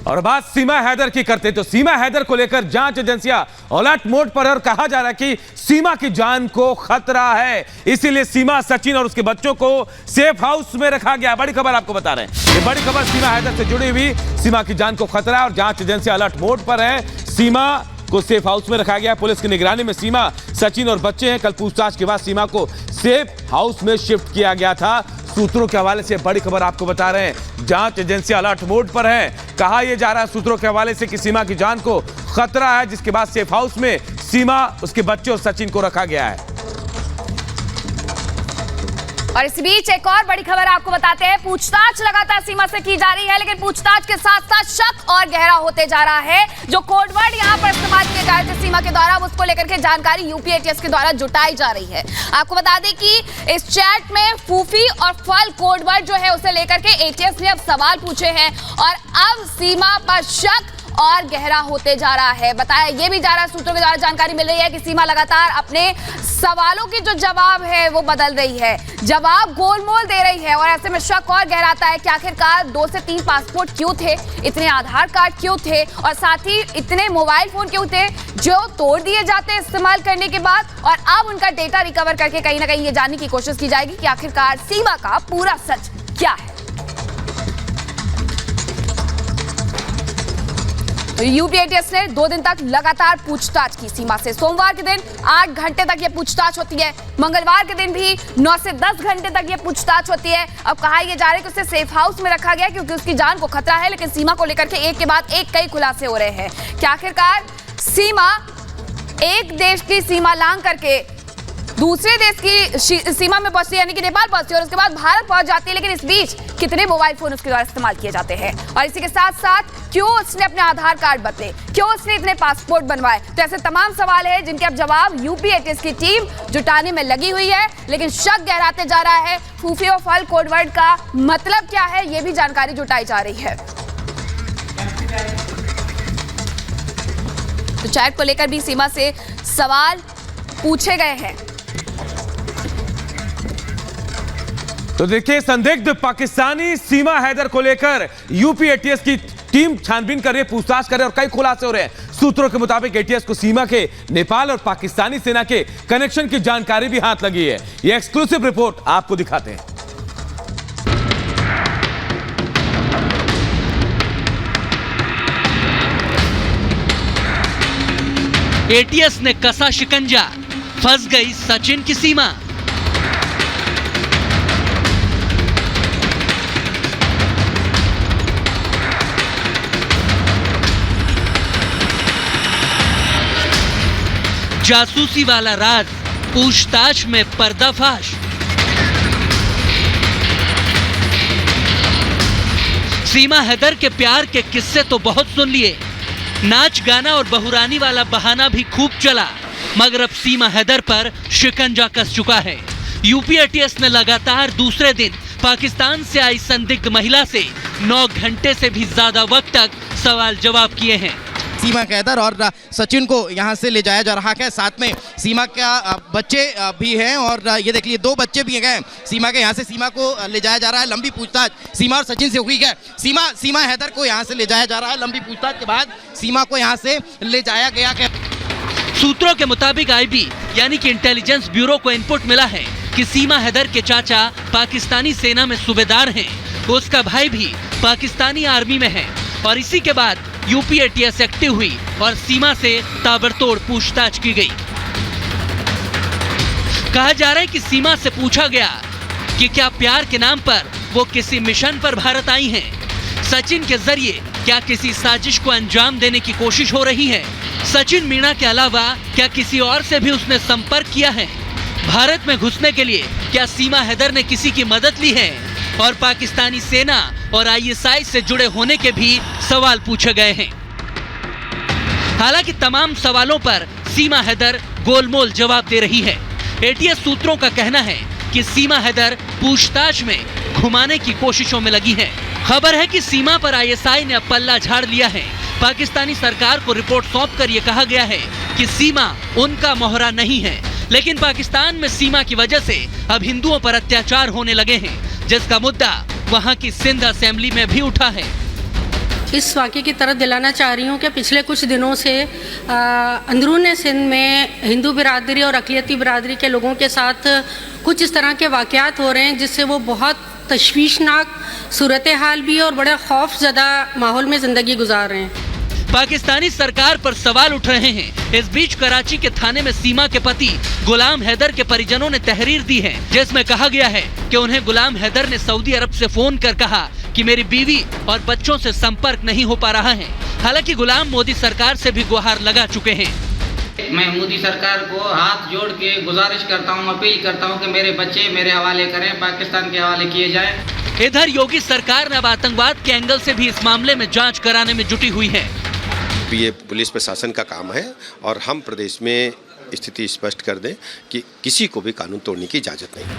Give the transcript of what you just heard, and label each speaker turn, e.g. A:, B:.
A: और बात सीमा हैदर की करते तो सीमा हैदर को लेकर जांच एजेंसियां अलर्ट मोड पर है और कहा जा रहा है कि सीमा की जान को खतरा है, इसीलिए सीमा, सचिन और उसके बच्चों को सेफ हाउस में रखा गया। बड़ी खबर आपको बता रहे हैं, ये बड़ी खबर सीमा हैदर से जुड़ी हुई। सीमा की जान को खतरा है और जांच एजेंसियां अलर्ट मोड पर है। सीमा को सेफ हाउस में रखा गया। पुलिस की निगरानी में सीमा, सचिन और बच्चे हैं। कल पूछताछ के बाद सीमा को सेफ हाउस में शिफ्ट किया गया था। सूत्रों के हवाले से बड़ी खबर आपको बता रहे हैं, जांच एजेंसी अलर्ट मोड पर है। कहा यह जा रहा है सूत्रों के हवाले से कि सीमा की जान को खतरा है, जिसके बाद सेफ हाउस में सीमा, उसके बच्चे और सचिन को रखा गया है।
B: और इस बीच एक और बड़ी खबर आपको बताते हैं। पूछताछ लगातार सीमा से की जा रही है, लेकिन पूछताछ के साथ साथ शक और गहरा होते जा रहा है। जो कोडवर्ड यहां पर इस्तेमाल किए जा रहे थे सीमा के द्वारा, उसको लेकर के जानकारी यूपी एटीएस के द्वारा जुटाई जा रही है। आपको बता दें कि इस चैट में फूफी और फल कोडवर्ड जो है उसे लेकर के एटीएस ने अब सवाल पूछे हैं और अब सीमा पर शक और गहरा होते जा रहा है। बताया यह भी जा रहा है, सूत्रों के द्वारा जानकारी मिल रही है कि सीमा लगातार अपने सवालों के जो जवाब है वो बदल रही है, जवाब गोलमोल दे रही है। और ऐसे में शक और गहराता है कि आखिरकार 2 से 3 पासपोर्ट क्यों थे, इतने आधार कार्ड क्यों थे और साथ ही इतने मोबाइल फोन क्यों थे जो तोड़ दिए जाते हैं इस्तेमाल करने के बाद। और अब उनका डेटा रिकवर करके कहीं ना कहीं ये जानने की कोशिश की जाएगी कि आखिरकार सीमा का पूरा सच क्या है। यूपी एटीएस ने 2 दिन तक लगातार पूछताछ की सीमा से। सोमवार के दिन 8 घंटे तक यह पूछताछ होती है, मंगलवार के दिन भी 9 से 10 घंटे तक यह पूछताछ होती है। अब कहा यह जा रहा है कि उसे सेफ हाउस में रखा गया क्योंकि उसकी जान को खतरा है, लेकिन सीमा को लेकर के एक के बाद एक कई खुलासे हो रहे हैं कि आखिरकार सीमा एक देश की सीमा लांघ करके दूसरे देश की सीमा में पहुंचती है, यानी कि नेपाल पहुंचती है और उसके बाद भारत पहुंच जाती है। लेकिन इस बीच कितने मोबाइल फोन उसके द्वारा इस्तेमाल किए जाते हैं और इसी के साथ साथ क्यों उसने अपने आधार कार्ड बदले, क्यों उसने इतने पासपोर्ट बनवाए। तो ऐसे तमाम सवाल है जिनके अब जवाब यूपी एटीएस की टीम जुटाने में लगी हुई है, लेकिन शक गहराते जा रहा है। फूफी और फल कोडवर्ड का मतलब क्या है, यह भी जानकारी जुटाई जा रही है। तो चैट को लेकर भी सीमा से सवाल पूछे गए हैं।
A: तो देखिए, संदिग्ध पाकिस्तानी सीमा हैदर को लेकर यूपी एटीएस की टीम छानबीन कर रही है, पूछताछ कर रही है और कई खुलासे हो रहे हैं। सूत्रों के मुताबिक एटीएस को सीमा के नेपाल और पाकिस्तानी सेना के कनेक्शन की जानकारी भी हाथ लगी है। यह एक्सक्लूसिव रिपोर्ट आपको दिखाते हैं।
C: एटीएस ने कसा शिकंजा, फंस गई सचिन की सीमा। जासूसी वाला राज, पूछताछ में पर्दाफाश। सीमा हैदर के प्यार के किस्से तो बहुत सुन लिए, नाच गाना और बहुरानी वाला बहाना भी खूब चला, मगर अब सीमा हैदर पर शिकंजा कस चुका है। यूपी एटीएस ने लगातार दूसरे दिन पाकिस्तान से आई संदिग्ध महिला से 9 घंटे से भी ज्यादा वक्त तक सवाल जवाब किए हैं।
D: सीमा हैदर और सचिन को यहाँ से ले जाया जा रहा है, साथ में सीमा का बच्चे भी हैं और ये देख लीजिए 2 बच्चे भी गए सीमा के। यहाँ से सीमा को ले जाया जा रहा है। लंबी पूछताछ सीमा और सचिन से हुई है। सीमा हैदर को यहाँ से ले जाया जा रहा है। लंबी पूछताछ के बाद सीमा को यहाँ से ले जाया गया है।
C: सूत्रों के मुताबिक आईबी यानी कि इंटेलिजेंस ब्यूरो को इनपुट मिला है कि सीमा हैदर के चाचा पाकिस्तानी सेना में सूबेदार हैं, उसका भाई भी पाकिस्तानी आर्मी में है और इसी के बाद यूपी एटीएस एक्टिव हुई और सीमा से ताबड़तोड़ पूछताछ की गई। कहा जा रहा है कि सीमा से पूछा गया कि क्या प्यार के नाम पर वो किसी मिशन पर भारत आई हैं? सचिन के जरिए क्या किसी साजिश को अंजाम देने की कोशिश हो रही है? सचिन मीणा के अलावा क्या किसी और से भी उसने संपर्क किया है? भारत में घुसने के लिए क्या सीमा हैदर ने किसी की मदद ली है? और पाकिस्तानी सेना और आईएसआई से जुड़े होने के भी सवाल पूछे गए हैं। हालांकि तमाम सवालों पर सीमा हैदर गोलमोल जवाब दे रही है। एटीएस सूत्रों का कहना है कि सीमा हैदर पूछताछ में घुमाने की कोशिशों में लगी है। खबर है कि सीमा पर आईएसआई ने अब पल्ला झाड़ लिया है। पाकिस्तानी सरकार को रिपोर्ट सौंपकर यह कहा गया है कि सीमा उनका मोहरा नहीं है, लेकिन पाकिस्तान में सीमा की वजह से अब हिंदुओं पर अत्याचार होने लगे हैं, जिसका मुद्दा वहां की सिंध असेंबली में भी उठा है।
E: इस वाक़े की तरफ दिलाना चाह रही हूँ कि पिछले कुछ दिनों से अंदरून सिंध में हिंदू बिरादरी और अक़लियती बिरादरी के लोगों के साथ कुछ इस तरह के वाक़यात हो रहे हैं जिससे वो बहुत तशवीशनाक सूरत हाल भी और बड़े खौफज़दा माहौल में ज़िंदगी गुजार रहे हैं।
C: पाकिस्तानी सरकार पर सवाल उठ रहे हैं। इस बीच कराची के थाने में सीमा के पति गुलाम हैदर के परिजनों ने तहरीर दी है जिसमें कहा गया है कि उन्हें गुलाम हैदर ने सऊदी अरब से फोन कर कहा कि मेरी बीवी और बच्चों से संपर्क नहीं हो पा रहा है। हालांकि गुलाम मोदी सरकार से भी गुहार लगा चुके हैं।
F: मैं मोदी सरकार को हाथ जोड़ के गुजारिश करता हूं, अपील करता हूं कि मेरे बच्चे मेरे हवाले करें, पाकिस्तान के हवाले किए जाएं।
C: इधर योगी सरकार ने अब आतंकवाद के एंगल से भी इस मामले में जांच कराने में जुटी हुई है।
G: ये पुलिस प्रशासन का काम है और हम प्रदेश में स्थिति स्पष्ट कर दें कि किसी को भी कानून तोड़ने की इजाज़त नहीं।